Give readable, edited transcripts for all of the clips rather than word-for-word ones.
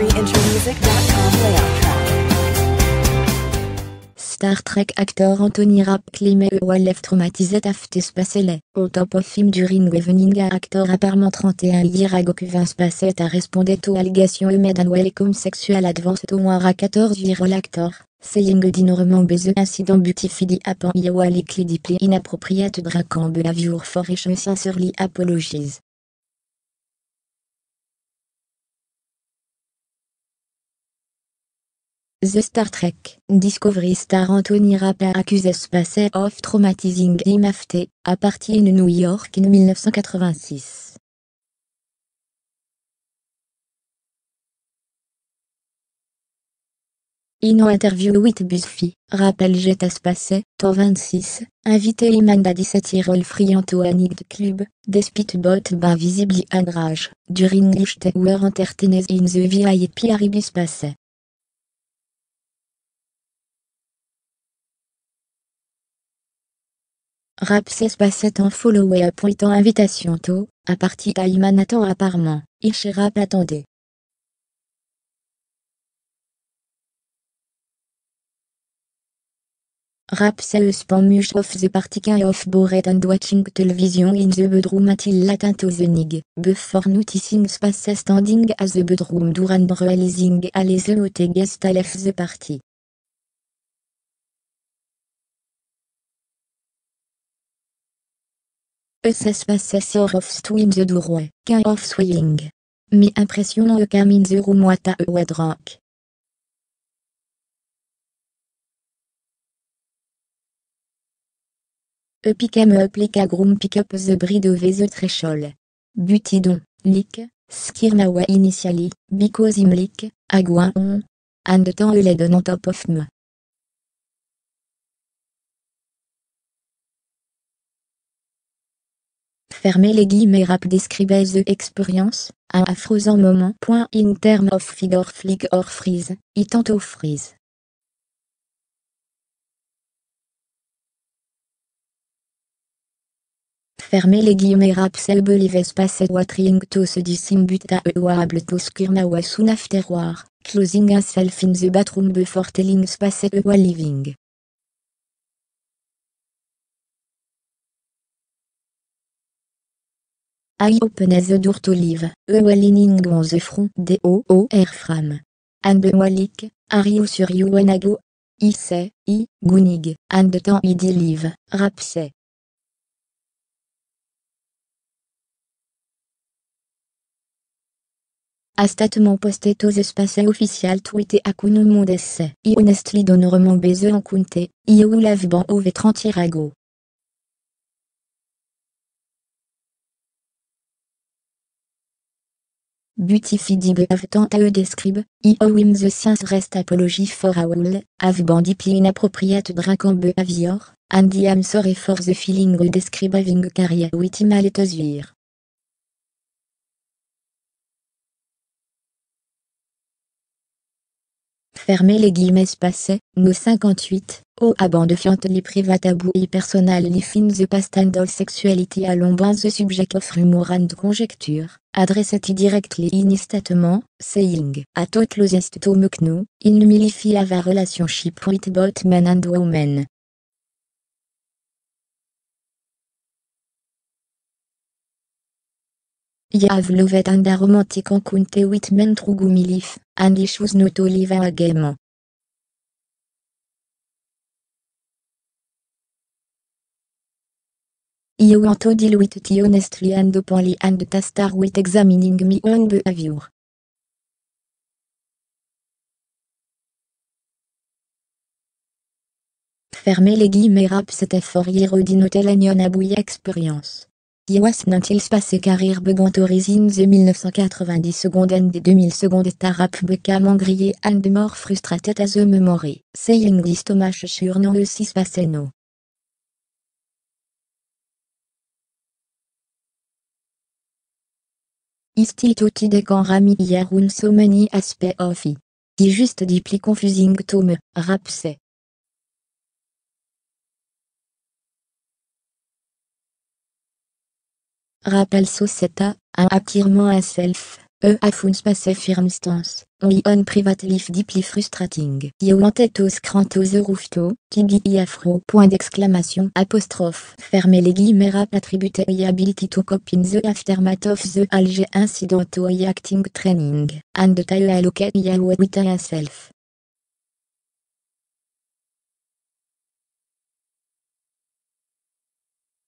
www.countryintromusic.com layout track. Star Trek actor Anthony Rapp claimait Walef traumatisé after spacele. On top of film during evening actor apparemment 31 year ago Vince Spacet a responded to allegations made and welcome sexual advance to moins 14-year-old actor, saying dinormant besoin incident beautifully upon Iowa likely deeply inappropriate drunken behavior for a sincerely apologies. The Star Trek Discovery star Anthony Rapp accused Spacey of traumatizing him after a party in New York in 1986. In an interview with BuzzFeed, Rapp alleged Spacey, 26, invité him and a 17-year-old friend to a night club, despite both being visibly enraged, during which they were entertained in the VIP area by Spacey. Rapp says Spacey en follow-up pointant invitation to a party à Manhattan apparemment, ich Rapp attendait. Rapp says much of the party kind of bored and watching television in the bedroom until late into the night, before noticing Spacey standing at the bedroom door and realizing all the hot guests left the party. Spacey surfs to in the doorway, kind of swaying. Me impression came in the room what a drunk. Became up like a groom pick up the bride over the threshold. But he don't, like, scare me initially, because him like, a going on, and the temps led on top of me. Fermez les guillemets. Rapp describait the experience, un frozen moment. In term of figure flick or freeze, it tend to freeze. Fermez les guillemets. Rapp sel believe Spacey watching to se but a able to scare me soon afterward, closing himself in the bathroom before telling Spacey leaving. I opened the door to leave, leaning on the front door frame. And like, are you sure you wanna go? I say, gunning, and the time he leave, Rapp say. A statement posté to the Spacey official tweeté à Kuno Mondesse. I honestly don't remember the encounter, I will have been over 30 years ago. Beautifully have tant à describe, I owe him the sincerest apology for all, have been deeply inappropriate drunken behavior, and I am sorry for the feeling describe having carried with him a little year. Fermez les guillemets. Spacey, no 58, abandoned li private tabou et personal life in the past and all sexuality along the subject of rumor and conjecture, addressed directly in statement, saying, at all closest to Mukno, in milify have a relationship with both men and women. I have loved and a romantic encounter with men through milif, and I choose not to live again. I want to deal with it honestly and openly and to start with examining my own behavior. Fermez les guillemets. Rapp c'était for year odinotel agnon abouille experience. I was until Spacey career began to rise in the 1990 secondes and 2000 secondes et Rapp became angry and more frustrated as a memory, saying this to much sure non le si Spacey no. I still today quand Rami hier un so many aspects of it. I just deeply confusing to me, Rapp say. Rapp also said an affirmant himself, A fun space firmstance, on private life deeply frustrating. You wanted to scranto the roofto, kigi I afro, point d'exclamation, apostrophe. Fermez les guillemets rap attributed I ability to cope in the aftermath of the Alger incident to I acting training, and the time allocate I with myself.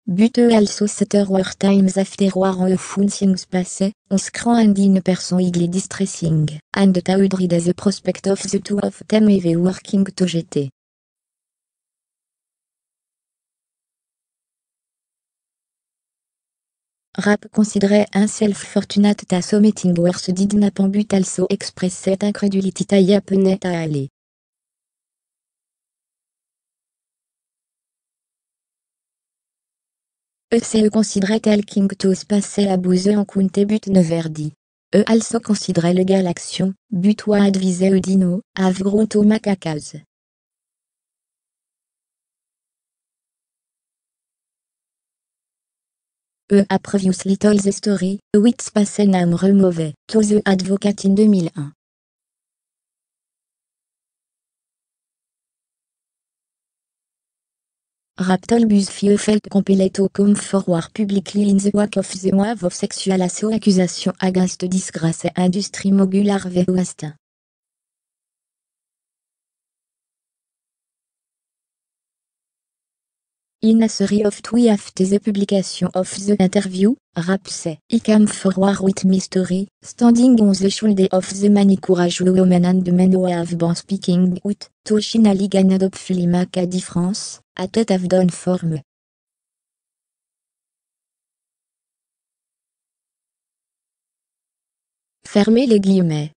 But also setter war times after war on fun things passe, on scran and in person igly distressing, and taud read as a prospect of the two of them eve working to GT. Rap considéré un self-fortunate ta sommeting worse did not but also express cette incredulity taille penet à aller. ECE considérait talking to space à bouze en kunte but ne verdi. Also considérait legal action, but wa advise dino, have grown to macacas. A previously told the story, with space name remove, to the advocate in 2001. Raptol Busfieux felt compelled to come forward publicly in the wake of the wave of sexual assault accusation against disgrace industry mogul Harvey Weinstein. In a series of tweets after the publication of the interview, Rapp said, "I came forward with my story, standing on the shoulder of the many courageous women and men who have been speaking out, to finally gain hopefully make a difference, at what have done for me." Fermez les guillemets.